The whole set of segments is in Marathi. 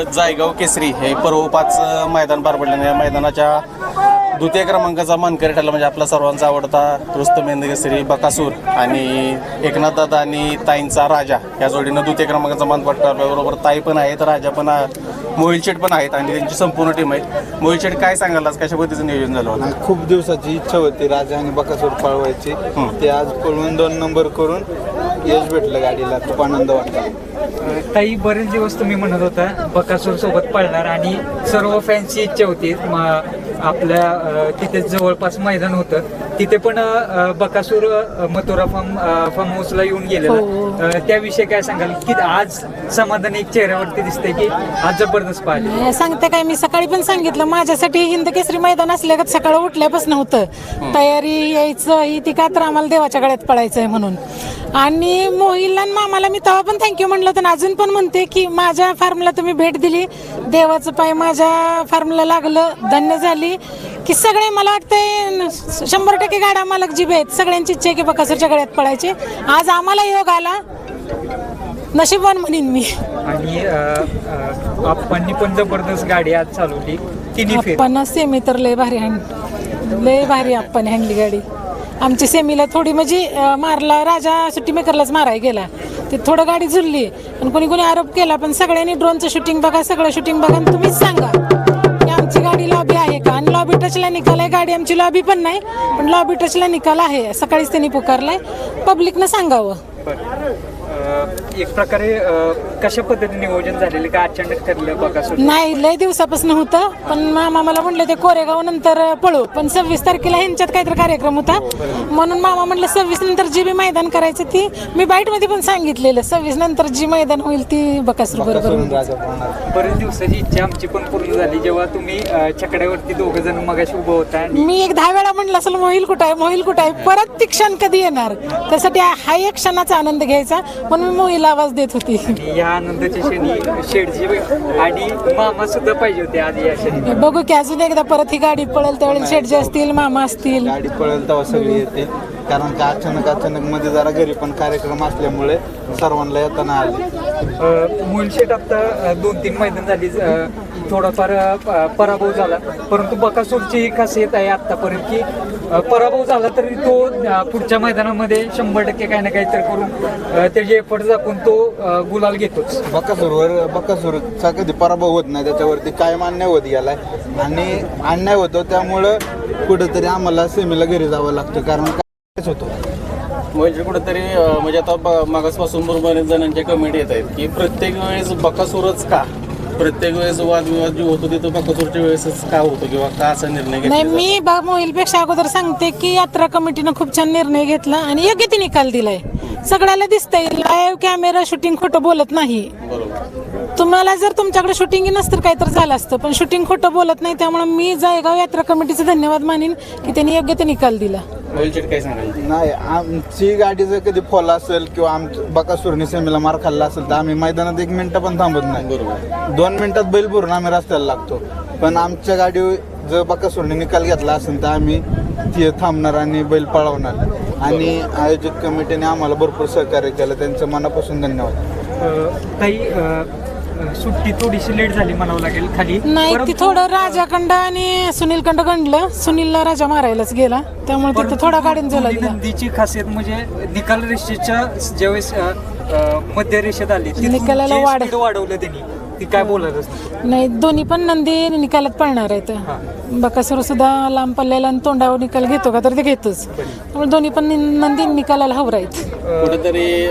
जायगाव केसरी हे पर्व 5 मैदान पार पडले. या मैदानाच्या द्वितीय क्रमांकाचा मानकरी ठरला म्हणजे आपला सर्वांचा आवडता रुस्तम हिंद केसरी बकासूर आणि एकनाथ दादा आणि ताईंचा राजा या जोडीनं द्वितीय क्रमांकाचा मान पटकावला. बरोबर ताई पण आहेत, राजा पण, मोहिल शेठ पण आहेत आणि त्यांची संपूर्ण टीम आहे. मोहिल शेठ काय सांगाल आज कशा पद्धतीचं नियोजन झालं होतं? खूप दिवसाची इच्छा होती राजा आणि बकासूर पळवायची. ते आज पळवून 2 नंबर करून यश भेटलं गाडीला. खूप आनंद वाटला. ताई, बरेच दिवस तुम्ही म्हणत होता बकासूर सोबत पळणार आणि सर्व फॅन्सची इच्छा होती. आपल्या तिथे जवळपास मैदान होतं, तिथे पण बकासूर मथुरा फार्म हाऊसला येऊन गेलेला. त्याविषयी काय सांगाल की आज समाधान एक चेहऱ्यावरती दिसतंय की आज जबरदस्त पाहिजे? सांगते काय, मी सकाळी पण सांगितलं माझ्यासाठी हिंद केसरी मैदान असल्या सकाळी उठल्यापासून होतं तयारी यायचं ही ती का तर आम्हाला देवाच्या गळ्यात पडायचंय म्हणून. आणि मोहिलला आणि मामाला मी तेव्हा पण थँक्यू म्हणलं तर अजून पण म्हणते की माझ्या फार्मला तुम्ही भेट दिली, देवाचं पाय माझ्या फार्मला लागलं, धन्य झाली की सगळे. मला वाटतंय 100% गाडा मालक जी आहेत सगळ्यांची इच्छा आहे की बकासूरच्या गळ्यात पडायचे. आज आम्हाला योग आला, नशीबवान म्हणीन मी. आणि आपण पण जबरदस्त गाडी आज चालवली, तिन्ही फेर. आपण सेमी तर लय भारी आपण हँडली गाडी. आमची सेमीला थोडी म्हणजे मारला राजा सुट्टी मेकरलाच मारायला गेला, ते थोडं गाडी झुलली पण कोणी आरोप केला. पण सगळ्यांनी ड्रोनचं शूटिंग बघा, सगळं शूटिंग बघा, तुम्हीच सांगा की आमची गाडी लॉबी आहे का. आणि लॉबी टचला निकाल आहे, गाडी आमची लॉबी पण नाही पण लॉबी टचला निकाल आहे. सकाळीच त्यांनी पुकारलाय, पब्लिकनं सांगावं. एक प्रकारे कशा पद्धतीने नियोजन झालेलं का अचानक ठरलं बकासूर? नाही, लय दिवसापासून होतं पण मामा मला म्हणले ते कोरेगाव नंतर पळू, पण 26 तारखेला ह्यांच्यात काहीतरी कार्यक्रम होता म्हणून मामा म्हणलं 26 नंतर जी बी मैदान करायचं ती मी बाईट मध्ये पण सांगितलेलं 26 नंतर जी मैदान होईल ती बकासूर बरोबर. बरेच दिवसाची इच्छा आमची पण पूर्ण झाली जेव्हा तुम्ही छकड्यावरती 2 जण मगाशी उभं होता. मी एक 10 वेळा म्हणलं असेल मोहिल कुठं आहे, परत ती क्षण कधी येणार, त्यासाठी हा एक क्षणाचा आनंद घ्यायचा म्हणून मी मोहिल आवाज देत होती. या आनंदाच्या क्षणी शेडजी आणि मामा सुद्धा पाहिजे होते आज या क्षणी. बघू की अजून एकदा परत ही गाडी पळेल त्यावेळेला शेडजी असतील, मामा असतील. गाडी पळेल तेव्हा सगळी येते, कारण का अचानक मध्ये जरा घरी पण कार्यक्रम असल्यामुळे सर्वांना येताना आले. मोहिल शेट आता 2-3 मैदान झाली, थोडाफार पराभव झाला, परंतु बकासूरची ही खासियत आहे आतापर्यंत की पराभव झाला तरी तो पुढच्या मैदानामध्ये 100% काही ना काहीतरी करून त्याचे एफर्ट दाखवून तो गुलाल घेतोच. बकासूरचा कधी पराभव होत नाही, त्याच्यावरती कायम अन्याय होत गेलाय आणि अन्याय होतो त्यामुळं कुठेतरी आम्हाला सेमीला घरी जावं लागतं, कारण कायच होतो. म्हणजे कुठेतरी म्हणजे आता मागासपासून बरोबर जणांच्या कमेंट येत आहेत की प्रत्येक वेळेस बकासूरच का, प्रत्येक वेळेस वादविवाद जो होतो तिथं बकासूरच्या वेळेसच का होतो किंवा का असा निर्णय घेतला? नाही, मी मोहिलपेक्षा अगोदर सांगते की यात्रा कमिटीनं खूप छान निर्णय घेतला आणि योग्य ते निकाल दिलाय. सगळ्याला दिसतंय लाईव्ह कॅमेरा शूटिंग खोटं बोलत नाही. तुम्हाला जर तुमच्याकडे शूटिंग नसतं काय तर झालं असतं, पण शूटिंग खोटं बोलत नाही. त्यामुळे मी जायगाव यात्रा कमिटीचं धन्यवाद मानेन की त्यांनी योग्य ते निकाल दिला. काय सांगाल? नाही, आमची गाडी जर कधी फॉल असेल किंवा बकासूरने सेमीला मार खाल्ला असेल तर आम्ही मैदानात 1 मिनिट पण थांबत नाही. बरोबर, 2 मिनिटात बैल भरून आम्ही रस्त्याला लागतो. पण आमच्या गाडी जर बकासूरने निकाल घेतला असेल तर आम्ही ती थांबणार आणि बैल पळवणार. आणि आयोजक कमिटीने आम्हाला भरपूर सहकार्य केलं, त्यांचं मनापासून धन्यवाद. काही सुट्टी थोडीशी लेट झाली म्हणावं लागेल खाली. नाही, ती थोडं राजाकंड आणि सुनीलकंड गणलं, सुनीलला राजा मारायलाच गेला त्यामुळे तिथं थोडा गाडीन झाला. नंदीची खासियत म्हणजे निकाल रेषेच्या ज्यावेळेस मध्य रेषेत आली निकालाला वाढवलं त्यांनी, ती काय बोलत नाही. दोन्ही पण नंदी निकालात पळणार आहेत. बकासूर सुद्धा लांब पल्ल्याला आणि तोंडावर निकाल घेतो का तर ते घेतोच, त्यामुळे दोन्ही पण नंदी निकालाला हवर आहेत. कुठेतरी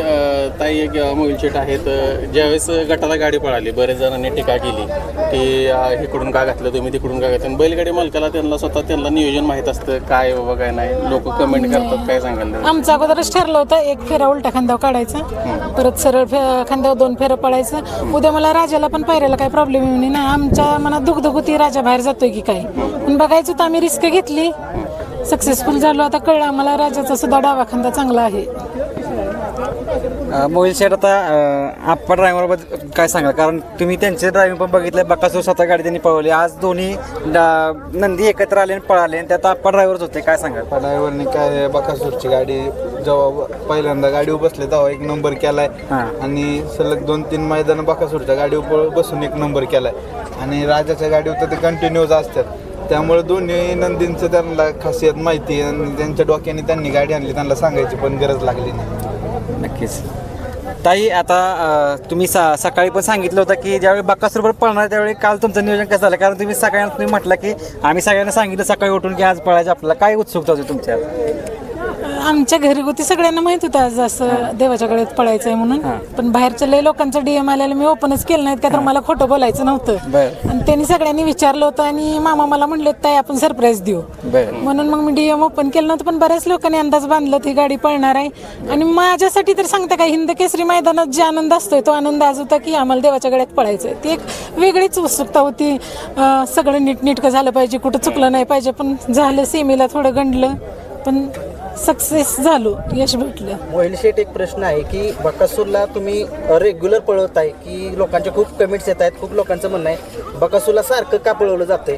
ताई मोहिल शेट आहेत, ज्यावेळेस गटाला गाडी पळाली बरेच जणांनी टीका केली की इकडून का घातलं तुम्ही, तिकडून का घातलं. बैलगाडी मालकाला त्यांना नियोजन माहीत असतं काय बाबा काय नाही, लोक कमेंट करतात. काय सांगाल? आमचं अगोदरच ठरलं होतं 1 फेरा उलटा खांद्यावर काढायचा, परत सरळ खांद्यावर 2 फेरं पडायचं. उद्या मला राजाला पण पायऱ्याला काही प्रॉब्लेम येऊ नये ना. आमच्या मनात दुखदुख होती राजा बाहेर जातोय की काय, पण बघायचं तर आम्ही रिस्क घेतली, सक्सेसफुल झालो. आता कळलं आम्हाला राजाचा सुद्धा डावा खांदा चांगला आहे. मोहिल शेठ, आता आप्पा ड्रायव्हरबद्दल काय सांगाल? कारण तुम्ही त्यांचे ड्रायव्हिंग पण बघितलं, बकासूर स्वतः गाडी त्यांनी पळवली, आज दोन्ही नंदी एकत्र आले आणि पळाले आणि त्यात आप्पा ड्रायव्हरच होते, काय सांगाल? ड्रायव्हरने काय बकासूरची गाडी जेव्हा पहिल्यांदा गाडीवर बसले तेव्हा एक नंबर केलाय आणि सलग 2-3 मैदान बकासूरच्या गाडीवर बसून एक नंबर केलाय आणि राजाच्या गाडीवर तर ते कंटिन्यूज असतात. त्यामुळे दोन्ही नंदींचं त्यांना खासियत माहिती आहे आणि त्यांच्या डोक्याने त्यांनी गाडी आणली, त्यांना सांगायची पण गरज लागली नाही. नक्कीच. ताई, आता तुम्ही सकाळी पण सांगितलं होतं की ज्यावेळी बकासूरबरोबर पळणार त्यावेळी काल तुमचं नियोजन कसं झालं? कारण तुम्ही सगळ्यांना तुम्ही म्हटलं की आम्ही सगळ्यांना सांगितलं सकाळी उठून की आज पळायचं आपल्याला, काय उत्सुकता होती तुमच्या? आमच्या घरगुती सगळ्यांना माहित होतं आज असं देवाच्या गळ्यात पळायचंय म्हणून, पण बाहेरच्या लय लोकांचं DM आलेलं मी ओपनच केलं नाहीत का तर मला खोटं बोलायचं नव्हतं. आणि त्यांनी सगळ्यांनी विचारलं होतं आणि मामा मला म्हणले ताई आपण सरप्राईज देऊ, म्हणून मग मी DM ओपन केलं नव्हतं. पण बऱ्याच लोकांनी अंदाज बांधला ती गाडी पळणार आहे आणि माझ्यासाठी तर सांगता काय, हिंद केसरी मैदानात जे आनंद असतोय तो आनंद आज होता की आम्हाला देवाच्या गळ्यात पळायचंय. ती एक वेगळीच उत्सुकता होती. सगळं नीटनेटकं झालं पाहिजे, कुठं चुकलं नाही पाहिजे, पण झालं सेमीला थोडं गंडलं पण सक्सेस झालो, यश भेटलं. मोहिल शेठ, एक प्रश्न आहे की बकासूरला तुम्ही रेग्युलर पळवताय की लोकांचे खूप कमेंट्स येत आहेत, खूप लोकांचं म्हणणं आहे बकासूरला सारखं का पळवलं जातंय?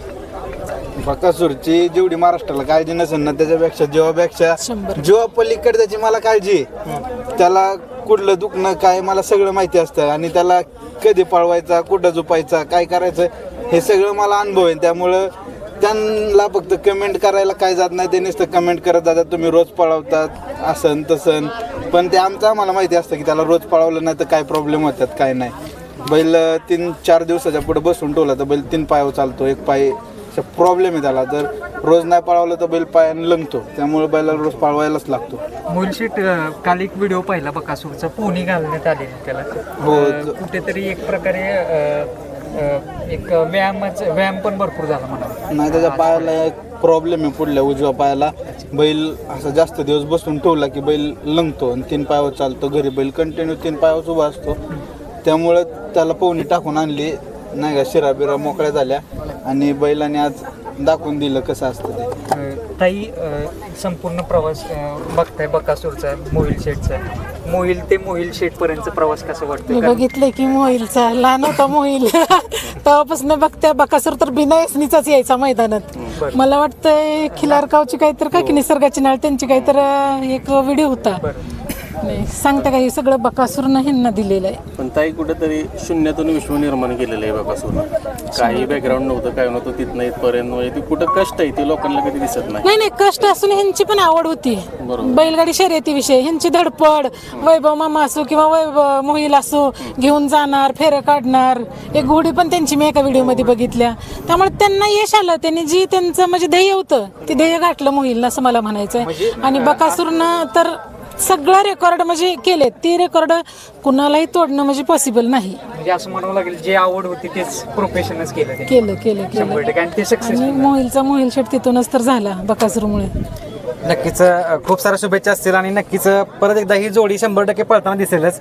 बकासूरची जेवढी महाराष्ट्राला काळजी नसेल ना त्याच्यापेक्षा जेव्हा पलीकडे त्याची मला काळजी आहे. त्याला कुठलं दुखणं काय मला सगळं माहिती असतं आणि त्याला कधी पळवायचा, कुठं झोपायचा, काय करायचं हे सगळं मला अनुभव आहे. त्यामुळं त्यांना फक्त कमेंट करायला काय जात नाही, ते नुसतं कमेंट करत जातात तुम्ही रोज पळवतात असं तसं, पण ते आम्हाला माहिती असतं की त्याला रोज पळवलं नाही तर काय प्रॉब्लेम होतात काय नाही. बैल 3-4 दिवसाच्या पुढे बसून ठेवला तर बैल 3 पायावर चालतो, 1 पाय प्रॉब्लेम आहे त्याला, जर रोज नाही पळवलं तर बैल पायाने लंगतो, त्यामुळे बैलाला रोज पळवायलाच लागतो. मोहिल शेठ, काल एक व्हिडिओ पाहिला बकासूरचा, पोहणी घालण्यात आलेली त्याला, कुठेतरी एक प्रकारे एक व्यायाम पण भरपूर झाला म्हणा. नाही, त्याच्या पायाला एक प्रॉब्लेम आहे, पुढल्या उजव्या पायाला बैल असं जास्त दिवस बसून ठेवला की बैल लंगतो आणि 3 पायावर चालतो. घरी बैल कंटिन्यू 3 पायावर उभा असतो, त्यामुळं त्याला पोहणी टाकून आणली नाही का, शिराबिरा मोकळ्या झाल्या आणि बैलाने आज दाखवून दिलं कसं असतं ते. ताई, संपूर्ण प्रवास बघताय बकासूरचा, मोहिल शेठचा, मोहिल ते मोहिल शेठ पर्यंतचा प्रवास कसा वाटतो? मी बघितलंय की मोहिलचा, लहान होता मोहिल तेव्हापासून बघते बकासूर तर बिना एसनीचाच यायचा मैदानात. मला वाटतंय खिलारगावची काहीतरी का की निसर्गाची नाळ त्यांची काहीतरी एक व्हिडिओ होता, नाही सांगता का हे सगळं बकासूरनं ह्यांना दिलेलं आहे. पण ताई कुठेतरी शून्यातून विश्व निर्माण केलेलं आहे बकासूरनं. काही बॅकग्राऊंड नव्हतं, काय नव्हतं, तिथनं इथपर्यंत ती कुठं कष्ट आहे ते लोकांना कधी दिसत नाही. नाही कष्ट असून ह्यांची पण आवड होती बैलगाडी शर्यतीविषयी. ह्यांची धडपड, वैभव मामा असो किंवा वैभव मोहिल असो, घेऊन जाणार, फेरं काढणार, एक घोडी पण त्यांची मी एका व्हिडिओमध्ये बघितल्या. त्यामुळे त्यांना यश आलं, त्यांनी जी त्यांचं म्हणजे ध्येय होतं ते ध्येय गाठलं मोहिलनं असं मला म्हणायचंय. आणि बकासूरनं तर सगळं रेकॉर्ड म्हणजे केले, ते रेकॉर्ड कुणालाही तोडणं म्हणजे पॉसिबल नाही. म्हणजे असं म्हणावं लागेल जे आवड होती तेच प्रोफेशनच केलं. 100% आणि ते सक्सेस. आणि मोहिल शेठ तिथूनच तर झाला बकासूरमुळे. नक्कीच खूप साऱ्या शुभेच्छा असतील आणि नक्कीच परत एकदा ही जोडी 100% पळताना दिसेलच.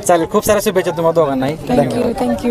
चालेल, खूप साऱ्या शुभेच्छा तुम्हाला दोघांनाही. थँक्यू.